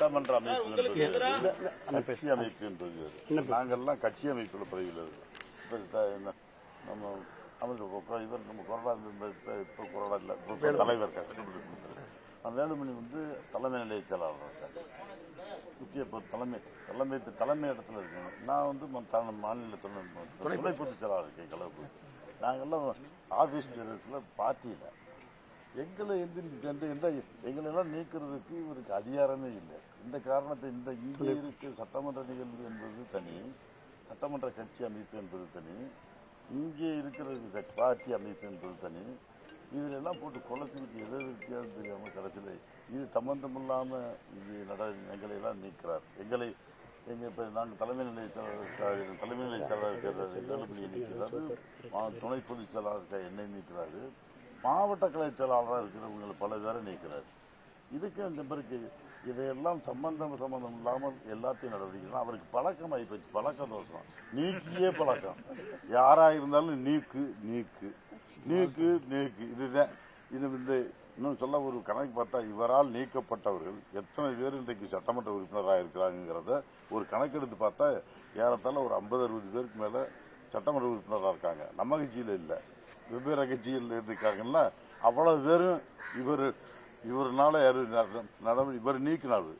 சட்டமன்ற அமைப்பு கட்சி அமைப்பு என்பது நாங்கள்லாம் கட்சி அமைப்புல பதிவில் நம்ம இவர் நம்ம கொரோனா இப்போ கொரோனா இல்லை தலைவர் வேலுமணி தலைமை நிலைய செயலாளர் இருக்காங்க. முக்கிய தலைமை இடத்துல இருக்கணும். நான் மாநில துணை பொதுச் செயலாளர் இருக்கேன். கலவு நாங்கெல்லாம் ஆபீஸ் பேரஸ்ல பார்ட்டியில எங்களை எங்களெல்லாம் நீக்கிறதுக்கு இவருக்கு அதிகாரமே இல்லை. இந்த காரணத்தை இங்கே இருக்க சட்டமன்ற நிகழ்வு என்பது தனி, சட்டமன்ற கட்சி அமைப்பு என்பது தனி, இங்கே இருக்கிற பார்ட்டி அமைப்பு என்பது தனி. இதுல எல்லாம் போட்டு குழப்பிக்கிட்டு எது வித்தியாசம் தெரியாம கடைசியில இது சம்பந்தமில்லாம எங்களை எல்லாம் நீக்கிறார். இப்ப நாங்க தலைமை நிலைய செயலாளர் வேலுமணியை நீக்கிறாரு, துணை பொதுச் செயலாளர் என்னை நீக்கிறாரு, மாவட்ட கலை செயலாளராக இருக்கிறவங்களை பல பேரை நீக்கிறார். இதுக்கு இந்த பிறகு இதையெல்லாம் சம்பந்தம் இல்லாமல் எல்லாத்தையும் நடவடிக்கை அவருக்கு பழக்கம் ஆகிப்போச்சு. பழக்க தோஷம், நீக்கியே பழக்கம். யாரா இருந்தாலும் நீக்கு நீக்கு நீக்கு நீக்கு இதுதான். இன்னும் சொல்ல ஒரு கணக்கு பார்த்தா இவரால் நீக்கப்பட்டவர்கள் எத்தனை பேர் இன்றைக்கு சட்டமன்ற உறுப்பினராக இருக்கிறாங்கிறத ஒரு கணக்கெடுத்து பார்த்தா ஏறத்தாழ ஒரு 50-60 பேருக்கு மேல சட்டமன்ற உறுப்பினராக இருக்காங்க. நம்ம கட்சியில இல்லை, வெவ்வேறு கட்சியில் இருக்காங்கன்னா அவ்வளவு பேரும் இவருனால இவர் நீக்கினார்.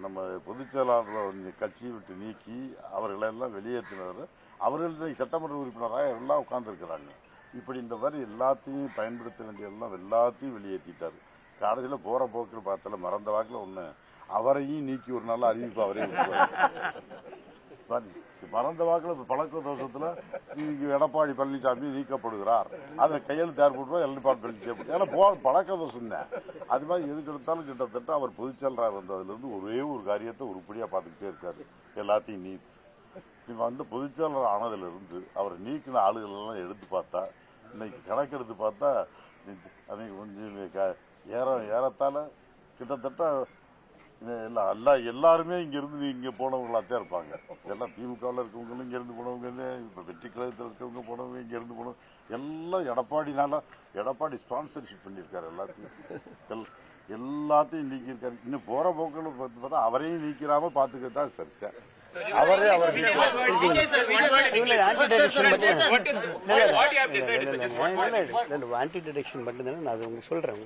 நம்ம பொதுச் செயலாளர் கட்சியை விட்டு நீக்கி அவர்களெல்லாம் வெளியேற்றினார். அவர்கள் சட்டமன்ற உறுப்பினராக எல்லாம் உட்கார்ந்து இருக்கிறாங்க. இப்படி இந்த மாதிரி எல்லாத்தையும் பயன்படுத்த வேண்டிய எல்லாத்தையும் வெளியேற்றிட்டாரு. கடைசியில் போற போக்கில் பார்த்தால மறந்த வாக்கில் ஒண்ணு அவரையும் நீக்கி ஒரு நாள் அறிவிப்பு அவரே மறந்த வாக்கில் பழக்க தோஷத்துல எடப்பாடி பழனிசாமி நீக்கப்படுகிறார், அதை கையெழுத்து ஏற்படுவோம் எடப்பாடி பழனிசாமி ஏன்னா பழக்க தோஷம் தான். அது மாதிரி எதுக்கு எடுத்தாலும் கிட்டத்தட்ட அவர் பொதுச் செயலராக வந்ததுல ஒரே ஒரு காரியத்தை உருப்படியா பார்த்துக்கிட்டே இருக்காரு. எல்லாத்தையும் பொதுச் செயலர் ஆனதுல இருந்து அவர் நீக்கின ஆளுகள் எல்லாம் எடுத்து பார்த்தா இன்னைக்கு கணக்கெடுத்து பார்த்தா அன்னைக்கு கொஞ்சம் ஏறத்தால கிட்டத்தட்ட எல்லாருமே இங்க இருந்து இங்க போனவங்களாத்தான் இருப்பாங்க. எல்லாம் திமுகவில் இருக்கவங்களும் இங்க இருந்து போனவங்க, இப்ப வெற்றி கழகத்தில் இருக்கவங்க போனவங்க, இங்க இருந்து போனவங்க எல்லாம் எடப்பாடி ஸ்பான்சர்ஷிப் பண்ணிருக்காரு. எல்லாத்தையும் நீக்கியிருக்காரு. இன்னும் போற போக்கில் பார்த்தா அவரையும் நீக்கிறாம பாத்துக்கிட்டா சரிதான். அவரே ஆன்டி டிடெக்ஷன் மட்டும்தானே நான் உங்களுக்கு சொல்றேன்.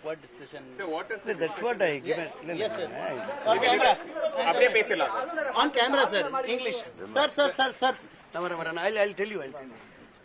What discussion? So what is that's what I given. Yes, sir. அப்படியே பேசலாம். On camera, sir. English. Sir. I'll tell you.